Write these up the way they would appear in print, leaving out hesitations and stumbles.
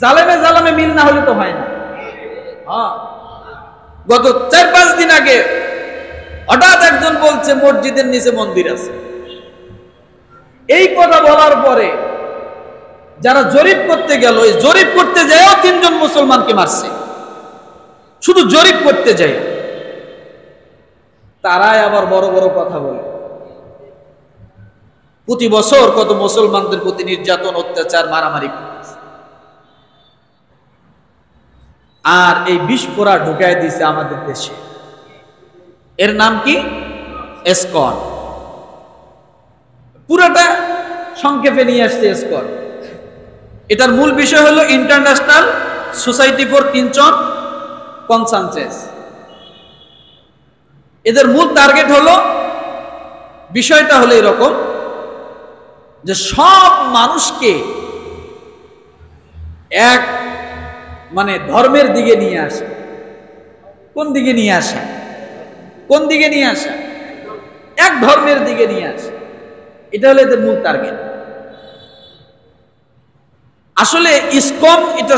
জালেমে জালেমে মিল না হলে তো হয় না। গত 4-5 দিন আগে হঠাৎ একজন বলছে মসজিদের নিচে মন্দির আছে। এই কথা বলার পরে যারা জরিপ করতে গেল, এই জরিপ করতে যায়ও 3 জন মুসলমানকে মারছে, শুধু জরিপ করতে যায়। তারাই আবার বড় বড় কথা বলে। প্রতি বছর কত মুসলমানদের প্রতি নির্যাতন, অত্যাচার, মারামারি করতেছে। আর এই বিস্ফোরা ঢুকায় দিছে আমাদের দেশে। এর নাম কি? ইসকন। পুরোটা সংক্ষেপে নিয়ে আসছে ইসকন। এটার মূল বিষয় হলো international society for Christian consciousness. এদের মূল টার্গেট হলো, বিষয়টা হলো এরকম যে সব মানুষকে এক মানে ধর্মের দিকে নিয়ে আসা। কোন দিকে নিয়ে আসা? কোন দিকে নিয়ে আসা? এক ধর্মের দিকে নিয়ে আসা। এটা হলো এদের মূল টার্গেট। আসলে ইসকন এটা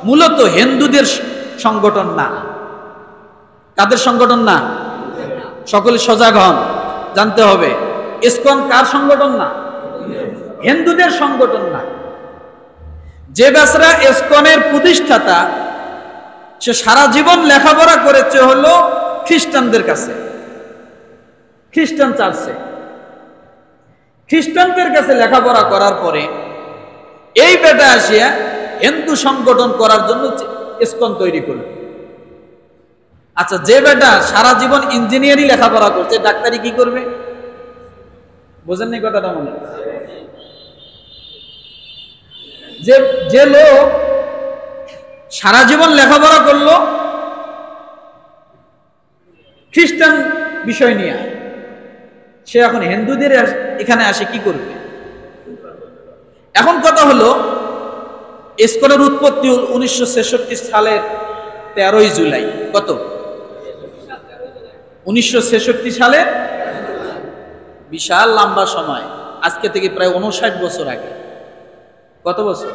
মূলত হিন্দুদের সংগঠন না। কাদের সংগঠন না? সকলে সজাগ হন, জানতে হবে ইসকন কার সংগঠন না? হিন্দুদের সংগঠন না। যে বেচারা ইসকনের প্রতিষ্ঠাতা, সে সারা জীবন লেখাপড়া করেছে হলো খ্রিস্টানদের কাছে, খ্রিস্টান চার্চে। খ্রিস্টানদের কাছে লেখাপড়া করার পরে এই বেটা আসিয়া হিন্দু সংগঠন করার জন্য ইসকন তৈরি করল। আচ্ছা, যে বেটা সারা জীবন ইঞ্জিনিয়ারিং লেখাপড়া করছে, ডাক্তারি কি করবে? বোঝেননি কথাটা? মনে যে লোক সারা জীবন লেখাপড়া করলো খ্রিস্টান বিষয় নিয়ে, সে এখন হিন্দুদের এখানে আসে কি করবে? এখন কথা হলো, ইসকনের উৎপত্তি 1966 সালের 13ই জুলাই। কত? 1966 সালে। বিশাল লম্বা সময়, আজকে থেকে প্রায় 59 বছর আগে। কত বছর?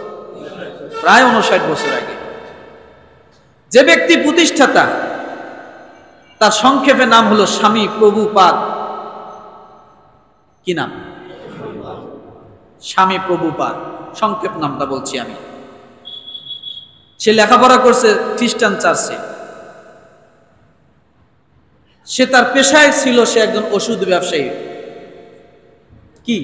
প্রায় 59 বছর আগে। যে ব্যক্তি প্রতিষ্ঠাতা, তার সংক্ষেপে নাম হলো স্বামী প্রভুপাদ। কি নাম? স্বামী প্রভুপাদ, সংক্ষেপ নামটা বলছি আমি। সে লেখাপড়া করছে খ্রিস্টান চার্চে। সে তার পেশায় ছিল, সে একজন ওষুধ ব্যবসায়ী। কি?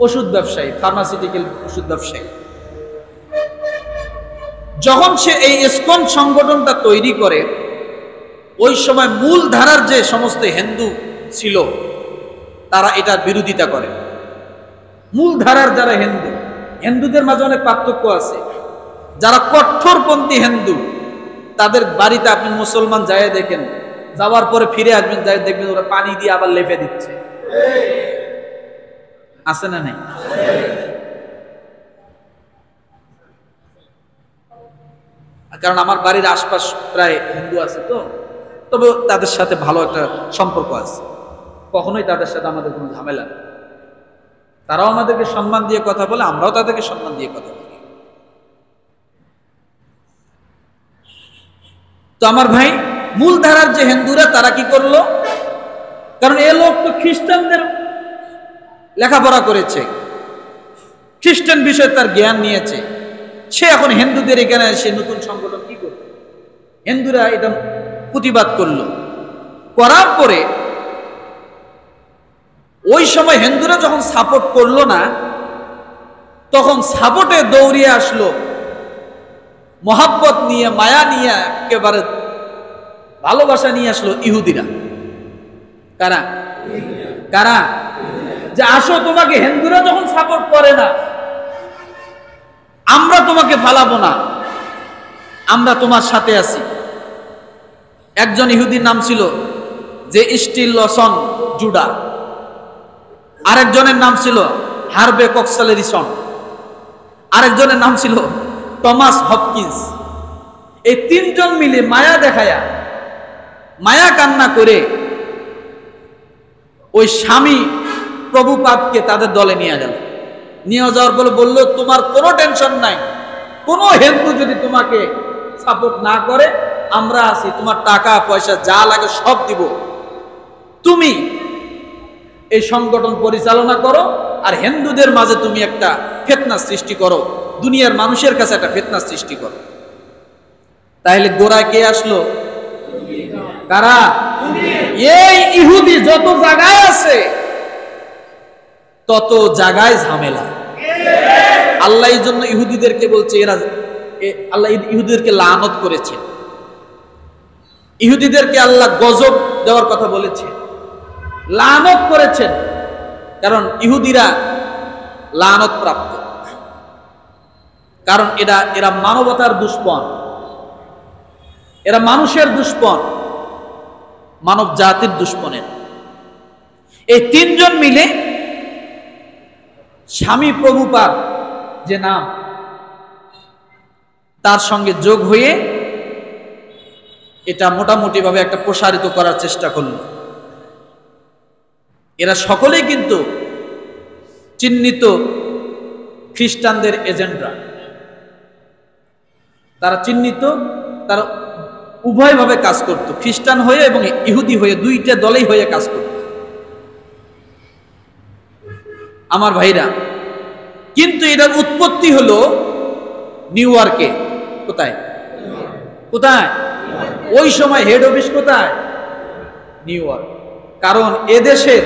ওষুধ ব্যবসায়ী, ফার্মাসিউটিক্যাল ওষুধ ব্যবসায়ী। যখন সে এই ইসকন সংগঠনটা তৈরি করে, ওই সময় মূল ধারার যে সমস্ত হিন্দু ছিল, তারা এটার বিরোধিতা করে। মূল ধারার যারা হিন্দু, হিন্দুদের মাঝে অনেক পার্থক্য আছে। যারা কঠোরপন্থী হিন্দু, তাদের বাড়িতে আপনি মুসলমান যায় দেখেন, যাওয়ার পরে ফিরে আসবেন, যাই দেখবেন ওরা পানি দিয়ে আবার লেপে দিচ্ছে। আছে না নাই? কারণ আমার বাড়ির আশপাশ প্রায় হিন্দু আছে, তো তবে তাদের সাথে ভালো একটা সম্পর্ক আছে। কখনোই তাদের সাথে আমাদের কোনো ঝামেলা নেই। তারাও আমাদেরকে সম্মান দিয়ে কথা বলে, আমরাও তাদেরকে সম্মান দিয়ে কথা বলি। তো আমার ভাই, মূল ধারার যে হিন্দুরা, তারা কি করলো? কারণ এ লোক তো খ্রিস্টানদের লেখাপড়া করেছে, খ্রিস্টান বিষয়ে তার জ্ঞান নিয়েছে। সে এখন হিন্দুদের এখানে এসে নতুন সংগঠন কি করবে? হিন্দুরা এটা প্রতিবাদ করলো। করার পরে ওই সময় হিন্দুরা যখন সাপোর্ট করলো না, তখন সাপোর্টে দৌড়িয়ে আসলো মহাব্বত নিয়ে, মায়া নিয়ে, একেবারে ভালোবাসা নিয়ে আসলো ইহুদিরা। কারা? কারা? যে আসো, তোমাকে হিন্দুরা যখন সাপোর্ট করে না, আমরা তোমাকে ফালাবো না, আমরা তোমার সাথে আছি। একজন ইহুদির নাম ছিল যে স্টিল লসন জুডা, আরেকজনের নাম ছিল হার্বে কক্সালেরিসন, আরেকজনের নাম ছিল টমাস হপকিন্স। এই 3 জন মিলে মায়া দেখায়া, মায়া কান্না করে ওই স্বামী প্রভুপাদকে তাদের দলে নিয়ে গেল। নিয়ে যাওয়ার পরে বলল, তোমার কোনো টেনশন নাই, কোন হিন্দু যদি তোমাকে সাপোর্ট না করে, আমরা আছি, তোমার টাকা পয়সা যা লাগে সব দিব, তুমি এই সংগঠন পরিচালনা করো, আর হিন্দুদের মাঝে তুমি একটা ফিতনা সৃষ্টি করো, দুনিয়ার মানুষের কাছে একটা ফিতনা সৃষ্টি করো। তাহলে গোড়ায় কে আসলো? কারা? এই ইহুদি যত জায়গায় আছে তত জায়গায় ঝামেলা। আল্লাহ এই জন্য ইহুদিদেরকে বলছে, আল্লাহ ইহুদিদেরকে লানত করেছে, ইহুদিদেরকে আল্লাহ গজব দেওয়ার কথা বলেছে, লানত করেছেন, কারণ ইহুদিরা লানত প্রাপ্ত, কারণ এরা মানবতার দুশ্মন, এরা মানুষের দুশ্মন, মানব জাতির দুশ্মনের। এই তিনজন মিলে স্বামী প্রভুপাদ যে নাম, তার সঙ্গে যোগ হয়ে এটা মোটামুটি ভাবে একটা প্রসারিত করার চেষ্টা করল। এরা সকলেই কিন্তু চিহ্নিত খ্রিস্টানদের এজেন্টরা, তারা চিহ্নিত, তারা উভয়ভাবে কাজ করত, খ্রিস্টান হয়ে এবং ইহুদি হয়ে, দুইটা দলেই হয়ে কাজ করত আমার ভাইরা। কিন্তু এটার উৎপত্তি হলো নিউ ইয়র্কে। কোথায়? কোথায়? ওই সময় হেড অফিস কোথায়? New York. কারণ এদেশের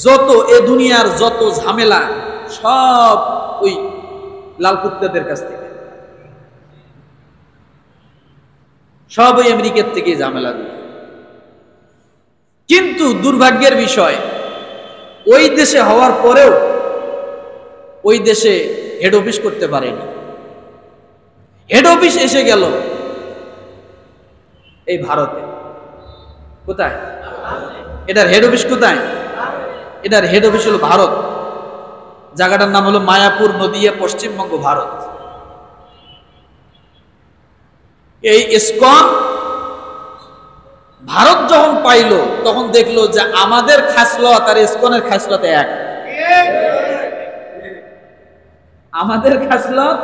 যত, এ দুনিয়ার যত ঝামেলা সব ওই লাল কুত্তাদের কাছ থেকে, সব ওই আমেরিকার থেকে ঝামেলা। কিন্তু দুর্ভাগ্যের বিষয়, ওই দেশে হওয়ার পরেও ওই দেশে হেড অফিস করতে পারেনি। হেড অফিস এসে গেল এই ভারতে। কোথায়? এটার হেড অফিস কোথায়? এটার হেড অফিস হলো ভারত। জায়গাটার নাম হলো মায়াপুর, নদিয়া, পশ্চিমবঙ্গ, ভারত। এই ইসকন ভারত যখন পাইল, তখন দেখলো যে আমাদের খাসলত আর ইসকনের খাসলত এক। আমাদের খাসলত,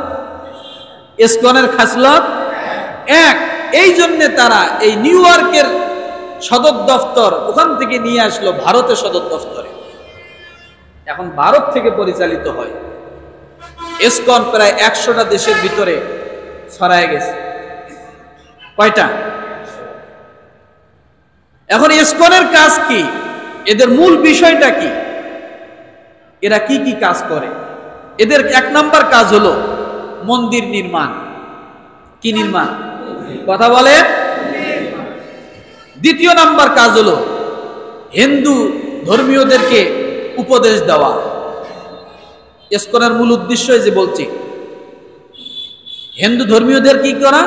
ইসকনের খাসলত এক। এই জন্য তারা এই নিউ ইয়র্কের সদর দফতর ওখান থেকে নিয়ে আসলো ভারতের সদর দফতরে। এখন ভারত থেকে পরিচালিত হয়। ইসকন প্রায় 100টা দেশের ভিতরে ছড়ায় গেছে। কয়টা? এখন ইসকনের কাজ কি? এদের মূল বিষয়টা কি? এরা কি কি কাজ করে? এদের 1 নাম্বার কাজ হলো মন্দির নির্মাণ। কি নির্মাণ? কথা বলে। 2য় নাম্বার কাজ হলো হিন্দু ধর্মীয়দেরকে উপদেশ দেওয়া। ইসকনের মূল উদ্দেশ্য যে বলছি, হিন্দু ধর্মীয়দের কি করা।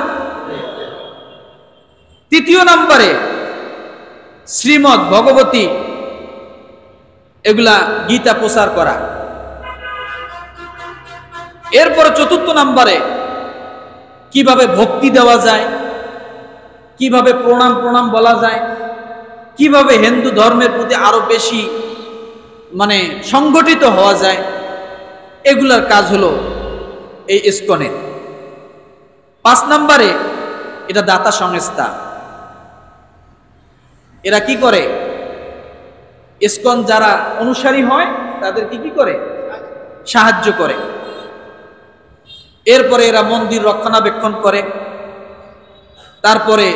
3য় নাম্বারে শ্রীমদ ভগবতী, এগুলা গীতা প্রচার করা। এরপরে 4র্থ নাম্বারে কিভাবে ভক্তি দেওয়া যায়, কিভাবে প্রণাম বলা যায়, কিভাবে হিন্দু ধর্মের প্রতি আরো বেশি সংগঠিত হওয়া যায়, এগুলার কাজ হলো এই ইসকনের। 5 নাম্বারে এটা দাতা সংস্থা। এরা কি করে? ইসকন যারা অনুসারী হয় তাদের কি করে? সাহায্য করে। এরপরে এরা মন্দির রক্ষণাবেক্ষণ করে। তারপরে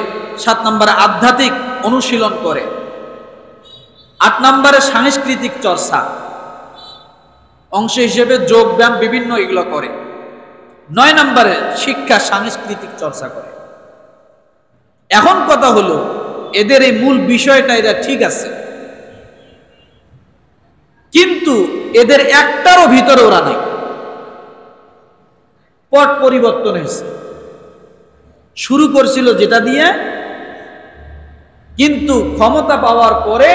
7 নম্বরে আধ্যাত্মিক অনুশীলন করে। 8 নম্বরে সাংস্কৃতিক চর্চা অংশ হিসেবে যোগ ব্যায়াম বিভিন্ন এগুলো করে। 9 নম্বরে শিক্ষা সাংস্কৃতিক চর্চা করে। এখন কথা হলো, এদের এই মূল বিষয়টা এরা ঠিক আছে, কিন্তু এদের একটারও ভিতরে ওরা নাই। পট পরিবর্তন হয়েছে। শুরু করছিল যেটা দিয়ে, কিন্তু ক্ষমতা পাওয়ার পরে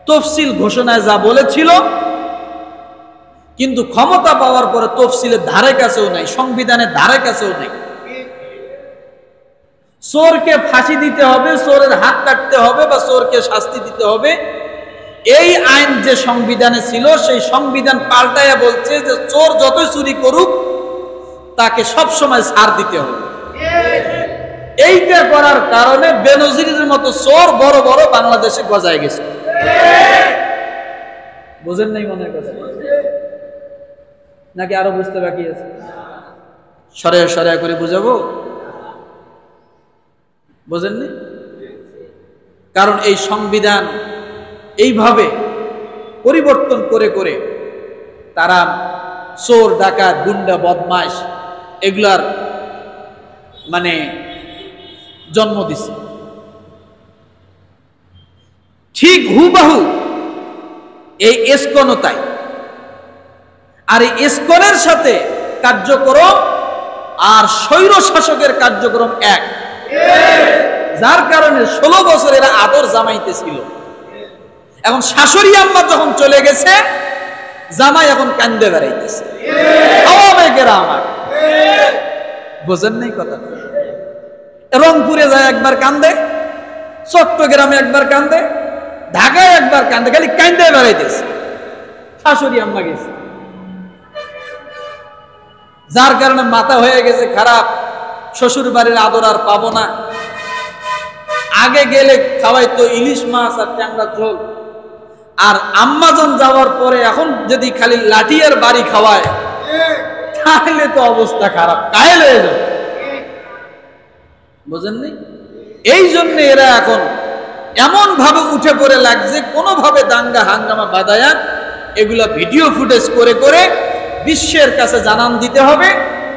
তফসিল ঘোষণায় যা বলেছিল, কিন্তু ক্ষমতা পাওয়ার পরে তফসিলের ধারে কাছেও নাই, সংবিধানের ধারে কাছেও নাই। চোরকে ফাঁসি দিতে হবে, চোরের হাত কাটতে হবে, বা চোরকে শাস্তি দিতে হবে, এই আইন যে সংবিধানে ছিল, সেই সংবিধান পাল্টাইয়া বলছে যে চোর যতই চুরি করুক তাকে সব সময় ছাড় দিতে হবে। এইটা করার কারণে বেনজিরের মতো চোর বড় বড় বাংলাদেশে গজায় গেছে। বুঝেন নাই মনে কথা নাকি আরো বুঝতে বাকি আছে? সরে সরে করে বুঝাবো, বুঝেননি? কারণ এই সংবিধান এইভাবে পরিবর্তন করে করে তারা চোর ডাকাত গুন্ডা বদমাশ এগুলার মানে জন্ম দিছে। ঠিক হুবাহু এই এসকনও তাই। আর এই এসকনের সাথে কার্যক্রম আর স্বৈর শাসকের কার্যক্রম এক, যার কারণে 16 বছর এরা আদর জামাইতে ছিল। এখন শাশুড়ি আম্মা যখন চলে গেছে, জামাই এখন কান্দে বেড়াইতেছে। আমার বোঝেন নাই কথা? রংপুরে যায় একবার কান্দে, চট্টগ্রামে একবার কান্দে, ঢাকায় একবার কান্দে, খালি কান্দে বেড়াইতেছে। শাশুড়ি আম্মা গেছে, যার কারণে মাথা হয়ে গেছে খারাপ। শ্বশুর বাড়ির আদর আর পাবো না। আগে গেলে খাওয়াইতো ইলিশ মাছ আর ট্যাংরা ঝোল, আর আম্মাজন যাওয়ার পরে এখন যদি খালি লাঠি আর বাড়ি খাওয়ায় তাহলে তো অবস্থা খারাপ, কায়েল হয়ে যাবে। বুঝেননি? এই জন্য এরা এখন এমন ভাবে উঠে পড়ে লাগছে, কোনোভাবে দাঙ্গা হাঙ্গামা বাঁধায়া এগুলা ভিডিও ফুটেজ করে করে বিশ্বের কাছে জানান দিতে হবে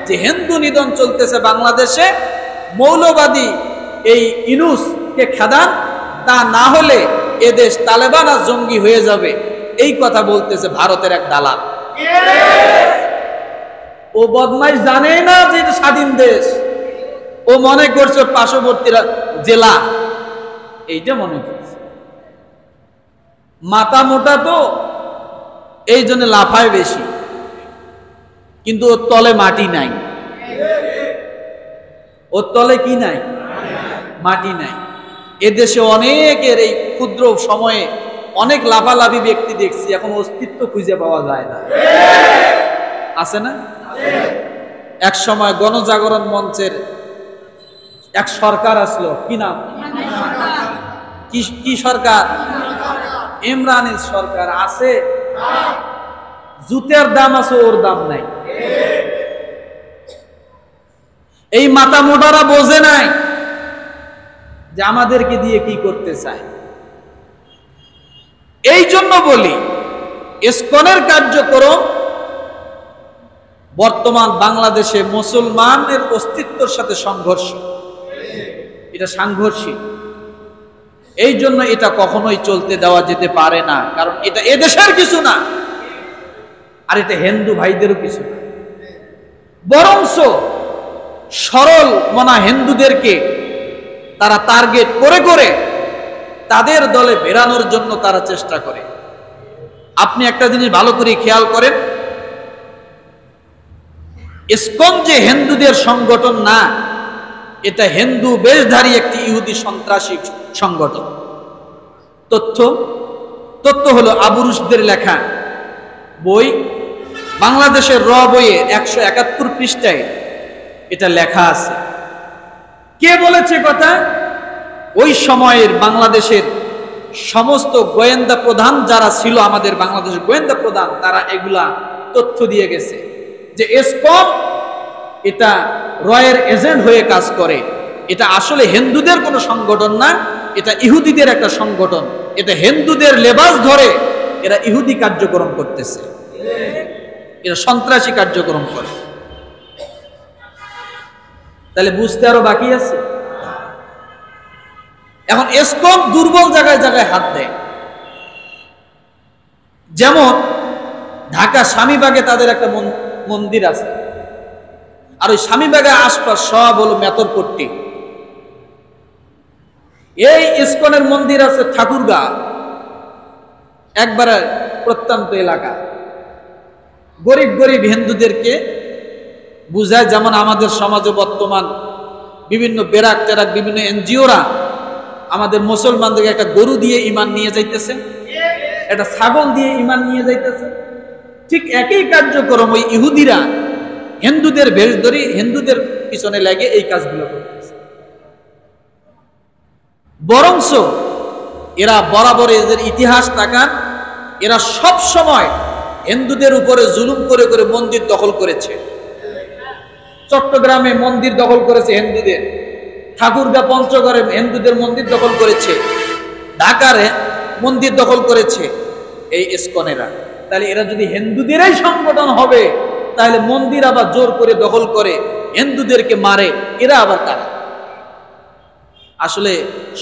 যে হিন্দু নিধন চলতেছে বাংলাদেশে, মৌলবাদী এই ইনুসকে খেদান, তা না হলে এদেশ তালেবান আর জঙ্গি হয়ে যাবে। এই কথা বলতেছে ভারতের এক দালাল। ও বদমাইশ জানে না যে এটা স্বাধীন দেশ, ও মনে করছে পার্শ্ববর্তী জেলা, এইটা মনে করছে। মাথা মোটা তো, এই জন্য লাফায় বেশি, কিন্তু ওর তলে মাটি নাই। ওর তলে কি নাই? মাটি নাই। এদেশে অনেকের এই ক্ষুদ্র সময়ে অনেক লাফালাফি ব্যক্তি দেখছি, এখন অস্তিত্ব খুঁজে পাওয়া যায় না। আছে না? এক সময় গণজাগরণ মঞ্চের এক সরকার আসলো, কি নাম? কি সরকার? ইমরানের সরকার। আছে জুতের দাম আছে, ওর দাম নাই। এই মাথা মোটারা বোঝে নাই যে আমাদেরকে দিয়ে কি করতে চায়। এই জন্য বলি ইসকনের কার্যক্রম বর্তমান বাংলাদেশে মুসলমানের অস্তিত্বের সাথে সংঘর্ষ, এটা সাংঘর্ষিক। এই জন্য এটা কখনোই চলতে দেওয়া যেতে পারে না, কারণ এটা এদেশের কিছু না, আর এটা হিন্দু ভাইদেরও কিছু না। বরঞ্চ সরল মনা হিন্দুদেরকে তারা টার্গেট করে করে তাদের দলে বেরানোর জন্য তারা চেষ্টা করে। আপনি একটা জিনিস ভালো করে খেয়াল করেন, ইসকন যে হিন্দুদের সংগঠন না, এটা হিন্দু বেশধারী একটি ইহুদি সন্ত্রাসী সংগঠন। তথ্য হলো আবু রুশদের লেখা বই, বাংলাদেশের র বইয়ে 171 পৃষ্ঠায় এটা লেখা আছে। কে বলেছে কথা? ওই সময়ের বাংলাদেশের সমস্ত গোয়েন্দা প্রধান যারা ছিল, আমাদের বাংলাদেশের গোয়েন্দা প্রধান, তারা এগুলা তথ্য দিয়ে গেছে যে ইসকন এটা রয়ের এজেন্ট হয়ে কাজ করে। এটা আসলে হিন্দুদের কোনো সংগঠন না, এটা ইহুদিদের একটা সংগঠন। এটা হিন্দুদের লেবাস ধরে এরা ইহুদি কার্যক্রম করতেছে, এরা সন্ত্রাসী কার্যক্রম করে। তাহলে বুঝতে আরো বাকি আছে। এখন ইসকন দুর্বল জায়গায় জায়গায় হাত দেয়। যেমন ঢাকা স্বামীবাগে তাদের একটা মন্দির আছে, আর ওই স্বামীবাগের আশপাশ সব হলো মেতরপট্টি। এই ইসকনের মন্দির আছে ঠাকুরগা, একবারে প্রত্যন্ত এলাকা। গরিব গরিব হিন্দুদেরকে বুঝায়, যেমন আমাদের সমাজে বর্তমান বিভিন্ন বেরাক টেরাক বিভিন্ন এনজিওরা আমাদের মুসলমানদেরকে একটা গরু দিয়ে ঈমান নিয়ে যাইতেছে, একটা ছাগল দিয়ে ঈমান নিয়ে যাইতেছে। ঠিক একই কার্যক্রম ওই ইহুদিরা হিন্দুদের বেশ ধরি, হিন্দুদের পিছনে লাগে এই কাজগুলো করতেছে। বরঞ্চ এরা বরাবর এদের ইতিহাস তাকান, এরা সব সময় হিন্দুদের উপরে জুলুম করে করে মন্দির দখল করেছে। চট্টগ্রামে মন্দির দখল করেছে হিন্দুদের, ঠাকুরগাঁ পঞ্চগড়ে হিন্দুদের মন্দির দখল করেছে, ঢাকারে মন্দির দখল করেছে এই ইসকনেরা। তাহলে এরা যদি হিন্দুদেরই সংগঠন হবে, তাহলে মন্দির আবার জোর করে দখল করে হিন্দুদেরকে মারে, এরা আবার কারা? আসলে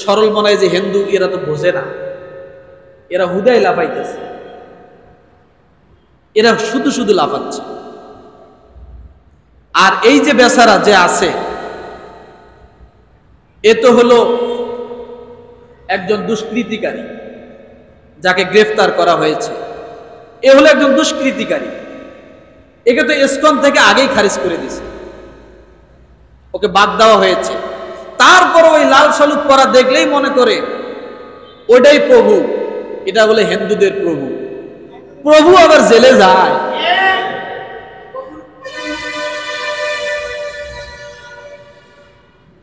সরল মনে হয় যে হিন্দু, এরা তো বোঝে না, এরা হুদাই লাফাইতেছে, এরা শুধু শুধু লাফাচ্ছে। আর এই যে বেচারা যে আছে, এ তো হলো একজন দুষ্কৃতিকারী, যাকে গ্রেফতার করা হয়েছে। এ হলো একজন দুষ্কৃতিকারী, একে তো ইসকন থেকে আগেই খারিজ করে দিছে, ওকে বাদ দেওয়া হয়েছে। তারপর ওই লাল শালুক পরা দেখলেই মনে করে ওইটাই প্রভু, এটা বলে হিন্দুদের প্রভু। প্রভু আবার জেলে যায়।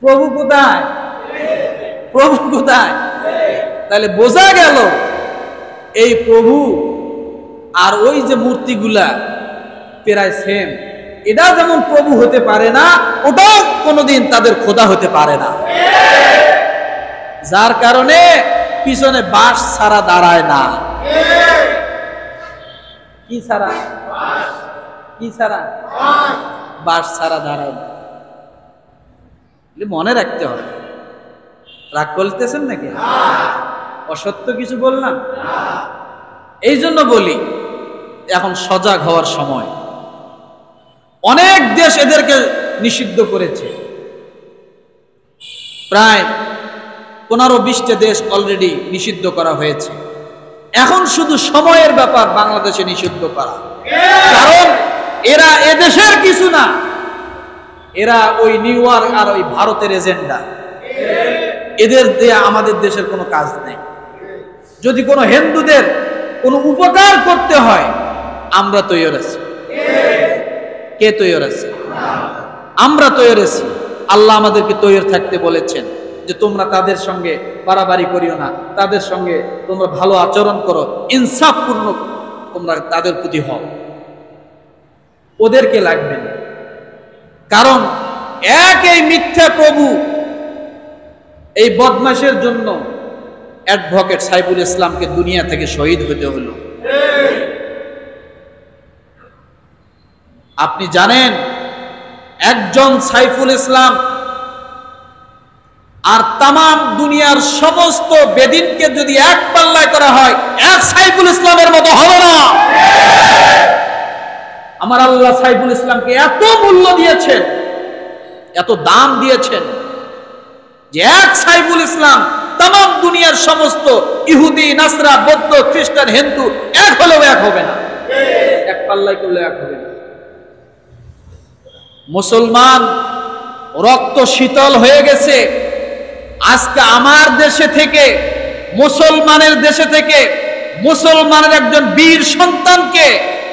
প্রভু কোথায়? প্রভু কোথায়? তাহলে বোঝা গেল এই প্রভু আর ওই যে মূর্তিগুলা প্রায় সেম। এটা যেমন প্রভু হতে পারে না, ওটাও কোনোদিন তাদের খোদা হতে পারে না। যার কারণে পিছনে বাঁশ ছাড়া দাঁড়ায় না। কি ছাড়া? কি ছাড়া? বাঁশ ছাড়া দাঁড়ায় না। মনে রাখতে হবে। রাগ করতেছেন নাকি? অসত্য কিছু বললাম? এই জন্য বলি এখন সজাগ হওয়ার সময়। অনেক দেশ এদেরকে নিষিদ্ধ করেছে, প্রায় 15-20টা দেশ অলরেডি নিষিদ্ধ করা হয়েছে। এখন শুধু সময়ের ব্যাপার বাংলাদেশে নিষিদ্ধ করা, কারণ এরা এদেশের কিছু না, এরা ওই নিউ ইয়র্ক আর ওই ভারতের এজেন্ডা। এদের দিয়ে আমাদের দেশের কোনো কাজ নেই। যদি কোনো হিন্দুদের কোনো উপকার করতে হয়, আমরা তৈরি আছি। কে তৈরি আছে? আমরা তৈরি আছি। আল্লাহ আমাদেরকে তৈরি থাকতে বলেছেন যে তোমরা তাদের সঙ্গে বাড়াবাড়ি করিও না, তাদের সঙ্গে তোমরা ভালো আচরণ করো, ইনসাফপূর্ণ তোমরা তাদের প্রতি হও। ওদেরকে লাগবে না, কারণ এই মিথ্যা প্রভু এই বদমাশের জন্য অ্যাডভোকেট সাইফুল ইসলামকে দুনিয়া থেকে শহীদ হতে হলো। আপনি জানেন একজন সাইফুল ইসলাম আর তামাম দুনিয়ার সমস্ত বেদিনকে যদি এক পাল্লায় করা হয়, এক সাইফুল ইসলামের মতো হবে না। আমার আল্লাহ সাইফুল ইসলামকে এত মূল্য দিয়েছেন, এত দাম দিয়েছেন যে এক সাইফুল ইসলাম তামাম দুনিয়ার সমস্ত ইহুদি, নাসরা, বৌদ্ধ, খ্রিস্টান, হিন্দু এক হলেও এক হবে না, এক পাল্লায় করলে এক হবে না। মুসলমান রক্ত শীতল হয়ে গেছে। আজকে আমার দেশে থেকে, মুসলমানের দেশে থেকে মুসলমানের একজন বীর সন্তানকে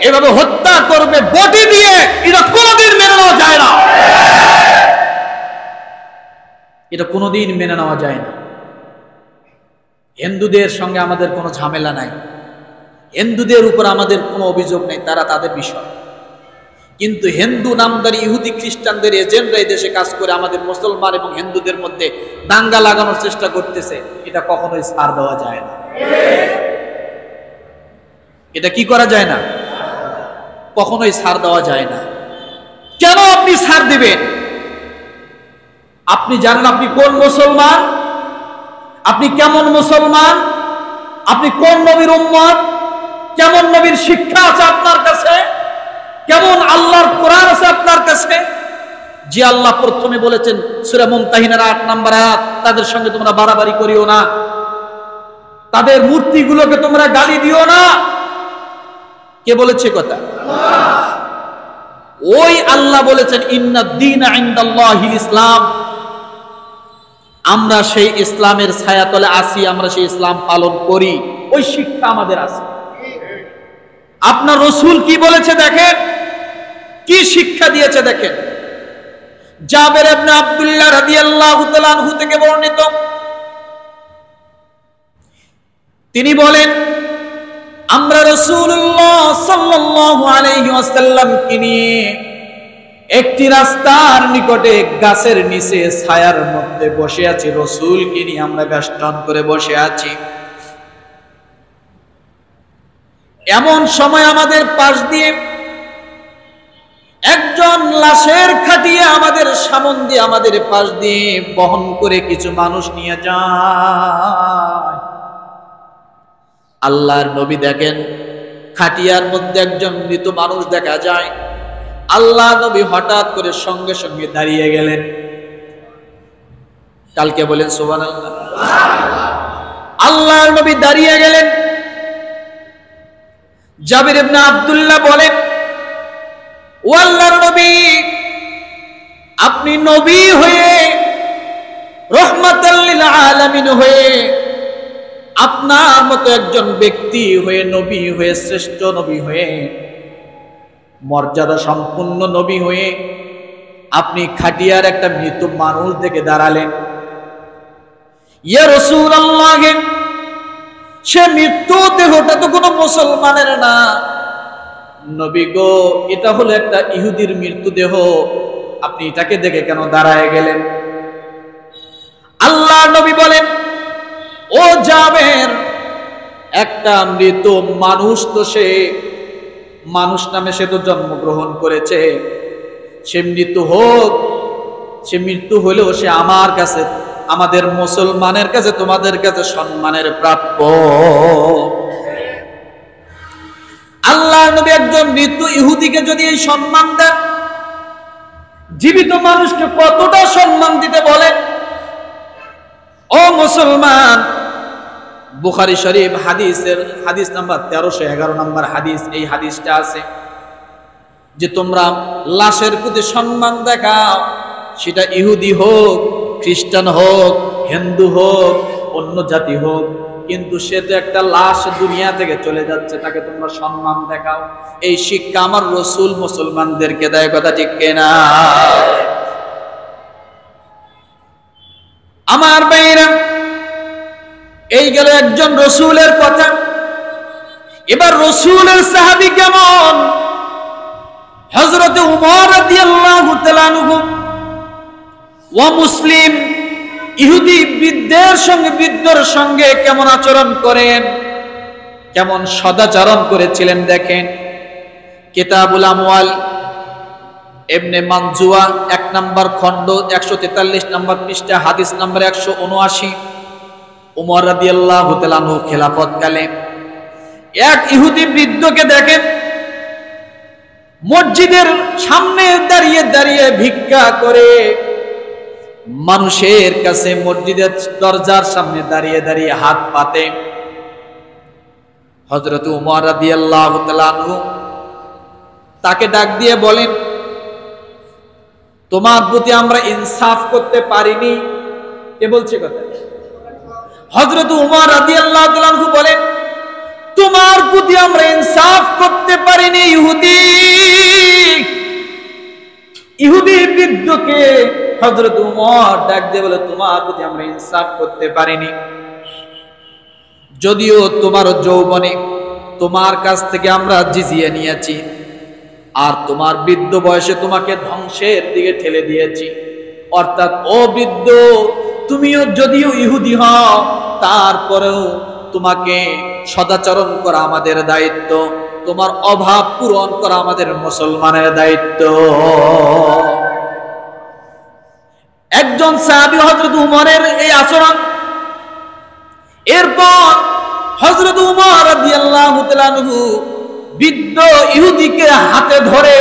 এভাবে হত্যা করবে বডি দিয়ে, এটা কোনোদিন মেনে নেওয়া যায় না। এটা কোনোদিন মেনে নেওয়া যায় না। হিন্দুদের সঙ্গে আমাদের কোনো ঝামেলা নাই, হিন্দুদের উপর আমাদের কোনো অভিযোগ নেই, তারা তাদের বিষয়। কিন্তু হিন্দু নামদারি ইহুদি খ্রিস্টানদের এজেন্টরা এই দেশে কাজ করে আমাদের মুসলমান এবং হিন্দুদের মধ্যে দাঙ্গা লাগানোর চেষ্টা করতেছে, এটা কখনোই ছাড় দেওয়া যায় না। এটা কি করা যায় না? কখনোই ছাড় দেওয়া যায় না। কেন আপনি ছাড় দিবেন? আপনি জানেন আপনি কোন মুসলমান, আপনি কেমন মুসলমান, আপনি কোন নবীর উম্মত, কেমন নবীর শিক্ষা আছে আপনার কাছে, কেমন আল্লাহর কোরআন আছে আপনার কাছে। যে আল্লাহ প্রথমে বলেছেন সূরা মুমতাহিনার 8 নম্বর আয়াত, তাদের সঙ্গে তোমরা বাড়াবাড়ি করিও না, তাদের মূর্তিগুলোকে তোমরা গালি দিও না। কে বলেছে কথা? ওই আল্লাহ বলেছেন ইন্নাদ দীনা ইনদাল্লাহিল ইসলাম। আমরা সেই ইসলামের ছায়াতলে আছি, আমরা সেই ইসলাম পালন করি, ওই শিক্ষা আমাদের আছে। আপনার রাসূল কি বলেছে দেখেন, কি শিক্ষা দিয়েছে দেখেন। জাবের ইবনে আব্দুল্লাহ রাদিয়াল্লাহু তাআলা আনহু থেকে বর্ণিত, তিনি বলেন, আমরা রাসূলুল্লাহ সাল্লাল্লাহু আলাইহি ওয়াসাল্লামকে নিয়ে একটি রাস্তার নিকটে গাছের নিচে ছায়ার মধ্যে বসে আছি। রাসূলকে নিয়ে আমরা বেষ্টন করে বসে আছি। এমন সময় আমাদের পাশ দিয়ে একজন লাশের খাটিয়ে আমাদের সামন দিয়ে, আমাদের পাশ দিয়ে বহন করে কিছু মানুষ নিয়ে যায়। আল্লাহর নবী দেখেন খাটিয়ার মধ্যে একজন মৃত মানুষ দেখা যায়। আল্লাহ নবী হঠাৎ করে সঙ্গে সঙ্গে দাঁড়িয়ে গেলেন। কালকে বলেন সুবহানাল্লাহ। আল্লাহর নবী দাঁড়িয়ে গেলেন। জাবির ইবনে আব্দুল্লাহ বলেন, ও আল্লাহর নবী, আপনি নবী হয়ে, রাহমাতাল লিল আলামিন হয়ে, আপনার মতো একজন ব্যক্তি হয়ে, নবী হয়ে, শ্রেষ্ঠ নবী হয়ে, মর্যাদা সম্পন্ন নবী হয়ে আপনি খাটিয়ার একটা মৃত মানুষ দেখে দাঁড়ালেন। ইয়া রাসূলুল্লাহ, সে মৃত্যু দেহটা তো কোনো মুসলমানের না। নবী গো, এটা হলো একটা ইহুদির মৃত্যুদেহ, আপনি এটাকে দেখে কেন দাঁড়ায় গেলেন? আল্লাহ নবী বলেন, ও জাবের, একটা মৃত মানুষ তো, সে মানুষ নামে সে তো জন্মগ্রহণ করেছে। সে মৃত্যু হোক, সে মৃত্যু হলেও সে আমার কাছে, আমাদের মুসলমানের কাছে, তোমাদের কাছে সম্মানের প্রাপ্য। আল্লাহ নবী একজন মৃত ইহুদিকে যদি এই সম্মান দেন, জীবিত মানুষকে কতটা সম্মান দিতে বলেন। ও মুসলমান, বুখারী শরীফ হাদিস নাম্বার 1311 নম্বর হাদিস, এই হাদিসটা আছে যে তোমরা লাশের প্রতি সম্মান দেখাও, সেটা ইহুদি হোক, খ্রিস্টান হোক, হিন্দু হোক, অন্য জাতি হোক, কিন্তু সে তো একটা লাশ, দুনিয়া থেকে চলে যাচ্ছে, তাকে তোমরা সম্মান দেখাও। এই শিক্ষা আমার রাসূল মুসলমানদেরকে দেয়, কথা ঠিক কিনা? আমার ভাইরা, এই গেল একজন রাসূলের কথা। এবার রাসূলের সাহাবী কেমন? হযরত উমর রাদিয়াল্লাহু তাআলা আনহু ওয়া মুসলিম ইহুদি বৃদ্ধর সঙ্গে কেমন আচরণ করেন, কেমন সদাচরণ করেছিলেন দেখেন। কিতাবুল আমওয়াল ইবনে মানজুয়া 1 নম্বর খণ্ড 143 নম্বর পৃষ্ঠা, হাদিস নম্বর 179। উমর রাদিয়াল্লাহু তাআলা আনহু খেলাফতকালে এক ইহুদি বৃদ্ধকে দেখেন মসজিদের সামনে দাঁড়িয়ে দাঁড়িয়ে ভিক্ষা করে, মানুষের কাছে মসজিদের দরজার সামনে দাঁড়িয়ে দাঁড়িয়ে হাত পাতে। হযরত উমর রাদিয়াল্লাহু তাআলা আনহু তাকে ডাক দিয়ে বলেন, তোমার প্রতি আমরা ইনসাফ করতে পারিনি। কে বলছে কথা? হযরত উমর রাদিয়াল্লাহু তাআলা আনহু বলেন, তোমার প্রতি আমরা ইনসাফ করতে পারিনি। ইহুদি বৃদ্ধকে হযরত উমর ডাক দিয়ে বলে, তোমার প্রতি আমরা ইনসাফ করতে পারিনি। যদিও তোমার যৌবনে তোমার কাছ থেকে আমরা জিজিয়া নিয়েছি, আর তোমার বৃদ্ধ বয়সে তোমাকে ধ্বংসের দিকে ঠেলে দিয়েছি। অর্থাৎ ও বৃদ্ধ, তুমিও যদিও ইহুদি হও, তারপরেও তোমাকে সদাচরণ করা আমাদের দায়িত্ব, তোমার অভাব পূরণ করা আমাদের মুসলমানের দায়িত্ব। একজন সাহাবী হযরত উমরের এই আচরণ, এরপর হযরত উমর রাদিয়াল্লাহু তাআলা আনহু বৃদ্ধ ইহুদিকে হাতে ধরে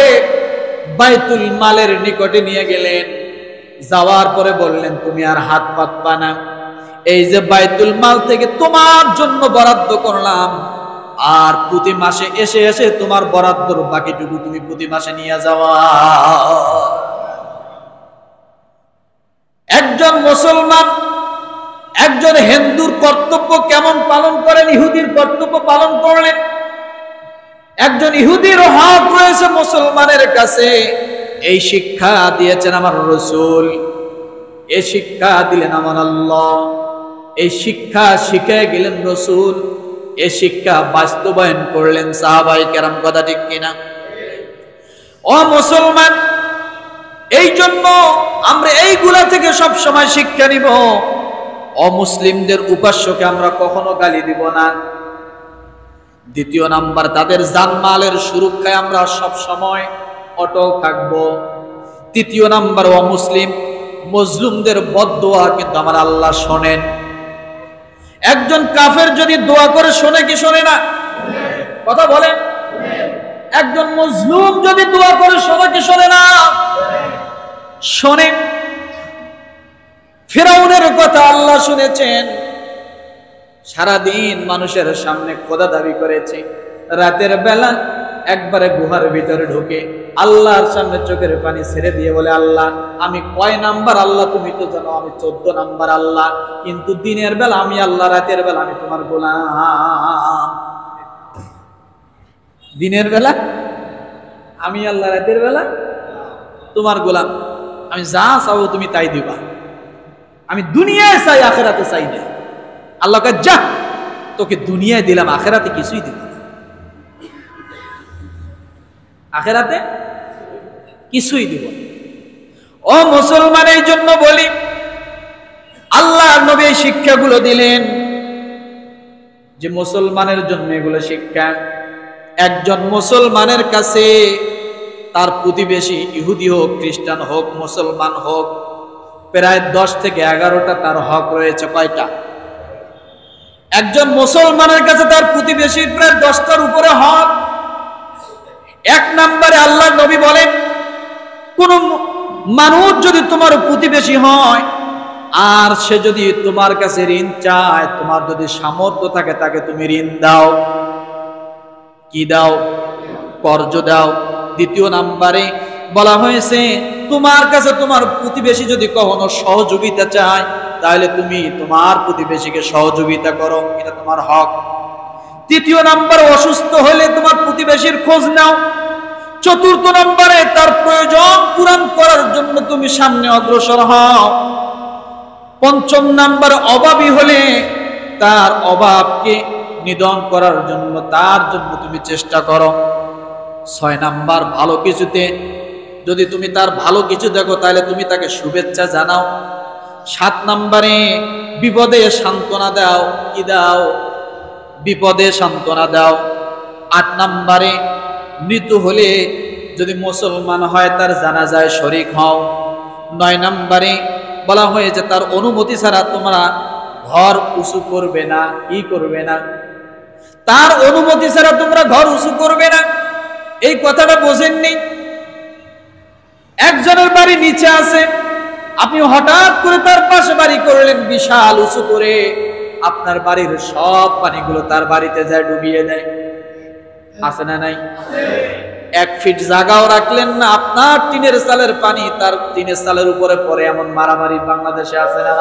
বাইতুল মালের নিকটে নিয়ে গেলেন। যাওয়ার পরে বললেন, তুমি আর হাত পাতবা না, এই যে বাইতুল মাল থেকে তোমার জন্য বরাদ্দ করলাম, আর প্রতি মাসে এসে এসে তোমার বরাদ্দর বাকিটুকু তুমি প্রতি মাসে নিয়ে যাওয়া। একজন মুসলমান একজন হিন্দুর কর্তব্য কেমন পালন করেন, ইহুদির কর্তব্য পালন করলেন। একজন ইহুদির হক রয়েছে মুসলমানের কাছে, এই শিক্ষা দিয়েছেন আমার রাসূল, এই শিক্ষা দিলেন আমার আল্লাহ, এই শিক্ষা শিখে গেলেন রাসূল, এই শিক্ষা বাস্তবায়ন করলেন সাহাবায়ে কেরাম। কথা ঠিক কিনা? ও মুসলমান, এই জন্য আমরা এইগুলা থেকে সব সময় শিক্ষা নিব। অমুসলিমদের উপাস্যকে আমরা কখনো গালি দিব না। দ্বিতীয় নাম্বার, তাদের জানমালের সুরক্ষায় আমরা সব সময় অটল থাকব। তৃতীয় নাম্বার, অমুসলিম মজলুমদের বদদোয়া কিন্তু আমার আল্লাহ শোনেন। একজন কাফের যদি দোয়া করে শোনে কি শোনে না? কথা বলেন। একজন মজলুম যদি দোয়া করে শোনে কি শোনে না? শোনে। ফিরাউনের কথা আল্লাহ শুনেছেন, সারাদিন মানুষের সামনে খোদা দাবি করেছে, রাতের বেলা একবারে গুহার ভিতরে ঢুকে আল্লাহর সামনে চোখের পানি ছেড়ে দিয়ে বলে, আল্লাহ আমি কয় নাম্বার আল্লাহ তুমি তো জানো, আমি 14 নাম্বার আল্লাহ, কিন্তু দিনের বেলা আমি আল্লাহ, রাতের বেলা আমি তোমার গোলাম। দিনের বেলা আমি আল্লাহ, রাতের বেলা তোমার গোলাম। আমি যা চাও তুমি তাই দিবা, আমি দুনিয়ায় চাই আখেরাতে চাই না। আল্লাহ কে যা, তোকে দুনিয়ায় দিলাম, আখেরাতে কিছুই দিব না। আখেরাতে কিছুই দিব না। ও মুসলমান, এই জন্য বলি আল্লাহ নবী এই শিক্ষাগুলো দিলেন যে মুসলমানের জন্য এগুলো শিক্ষা। একজন মুসলমানের কাছে তার প্রতিবেশী ইহুদি হোক, খ্রিস্টান হোক, মুসলমান হোক, প্রায় 10 থেকে 11টা তার হক রয়েছে। কয়টা? একজন মুসলমানের কাছে তার প্রতিবেশীর প্রায় 10টার উপরে হক। 1 নম্বরে আল্লাহ নবী বলেন, কোন মানুষ যদি তোমার প্রতিবেশী হয় আর সে যদি তোমার কাছে ঋণ চায়, তোমার যদি সামর্থ্য থাকে তাকে তুমি ঋণ দাও। কি দাও? কর্জ দাও। দ্বিতীয় নম্বরে বলা হয়েছে, তোমার কাছে তোমার প্রতিবেশী যদি কখনো সহযোগিতা চায়, তাহলে তুমি তোমার প্রতিবেশীকে সহযোগিতা করো, এটা তোমার হক। তৃতীয় নম্বরে অসুস্থ হলে তোমার প্রতিবেশীর খোঁজ নাও। চতুর্থ নম্বরে তার প্রয়োজন পূরণ করার জন্য তুমি সামনে অগ্রসর হও। পঞ্চম নম্বরে অভাবী হলে তার অভাবকে নিধন করার জন্য তার জন্য তুমি চেষ্টা করো। 6 নাম্বার, ভালো কিছুতে যদি তুমি তার ভালো কিছু দেখো তাহলে তুমি তাকে শুভেচ্ছা জানাও। 7 নম্বরে বিপদে সান্ত্বনা দাও। কি দাও? বিপদে সান্ত্বনা দাও। 8 নম্বরে মৃত্যু হলে যদি মুসলমান হয় তার জানাজায় শরীক হও। 9 নম্বরে বলা হয়েছে তার অনুমতি ছাড়া তোমরা ঘর উঁচু করবে না। কি করবে না? তার অনুমতি ছাড়া তোমরা ঘর উঁচু করবে না। এই কথাটা বোঝেননি? একজনের বাড়ি নিচে আছে, আপনি হঠাৎ করে তার পাশে বাড়ি করলেন বিশাল উঁচু করে, আপনার বাড়ির সব পানিগুলো তার বাড়িতে যায় ডুবিয়ে দেয়। আছে না নাই? 1 ফিট জায়গাও রাখলেন না, আপনার টিনের চালের পানি তার টিনের চালের উপরে পড়ে, এমন মারামারি বাংলাদেশে আছে না?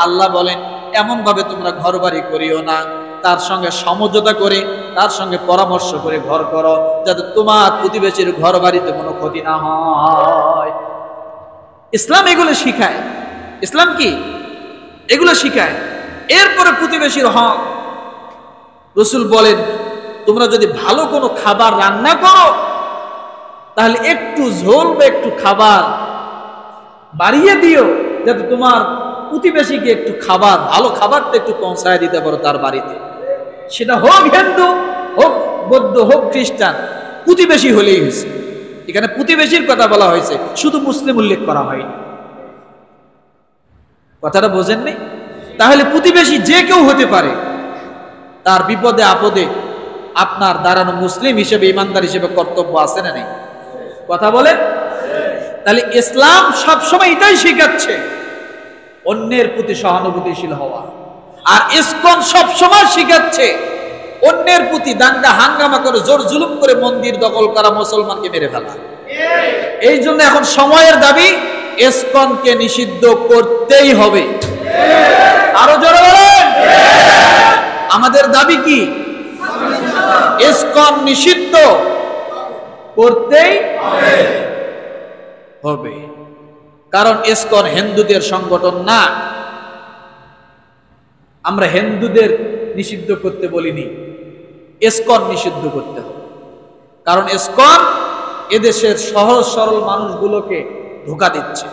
আল্লাহ বলেন, এমন ভাবে তোমরা ঘর বাড়ি করিও না, তার সঙ্গে সমঝোতা করে, তার সঙ্গে পরামর্শ করে ঘর করো, যাতে তোমার প্রতিবেশীর ঘর বাড়িতে কোনো ক্ষতি না হয়। ইসলাম এগুলো শিখায়। ইসলাম কি? এগুলো শিখায়। এরপরে প্রতিবেশীর হক। রাসূল বলেন, তোমরা যদি ভালো কোনো খাবার রান্না করো তাহলে একটু ঝোল বা একটু খাবার বাড়িয়ে দিও, যাতে তোমার প্রতিবেশীকে একটু খাবার, ভালো খাবারটা একটু পৌঁছায় দিতে পারো তার বাড়িতে। সেটা হোক হিন্দু, হোক বৌদ্ধ, হোক খ্রিস্টান, প্রতিবেশী হলেই হয়েছে। এখানে প্রতিবেশীর কথা বলা হয়েছে, শুধু মুসলিম উল্লেখ করা হয়নি। কথাটা বোঝেননি? তাহলে প্রতিবেশী যে কেউ হতে পারে, তার বিপদে আপদে আপনার দাঁড়ানো মুসলিম হিসেবে, ইমানদার হিসেবে কর্তব্য আছে না নেই? কথা বলে। তাহলে ইসলাম সবসময় এটাই শিখাচ্ছে, অন্যের প্রতি সহানুভূতিশীল হওয়া। আর ইসকন সবসময় শিখাচ্ছে অন্যের প্রতি দাঙ্গা হাঙ্গামা করে, জোর জুলুম করে মন্দির দখল করা, মুসলমানকে মেরে ফেলা। এই জন্য এখন সময়ের দাবি, ইসকনকে নিষিদ্ধ করতেই হবে। আরো জোরে বলেন। আমাদের দাবি কি? ইসকন নিষিদ্ধ করতেই হবে, কারণ ইসকন হিন্দুদের সংগঠন না। আমরা হিন্দুদের নিষিদ্ধ করতে বলিনি, ইসকন নিষিদ্ধ করতে হবে, কারণ ইসকন এদেশের সহজ সরল মানুষগুলোকে ধোঁকা দিচ্ছে।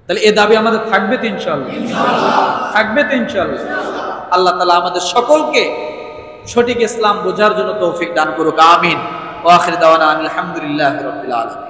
তাহলে এ দাবি আমাদের থাকবে তো ইনশাআল্লাহ, থাকবে তো ইনশাআল্লাহ। আল্লাহ তাআলা আমাদের সকলকে সঠিক ইসলাম বোঝার জন্য তৌফিক দান করুক, আমিন। ওয়া আখির দাওয়ানা আলহামদুলিল্লাহি রাব্বিল আলামিন।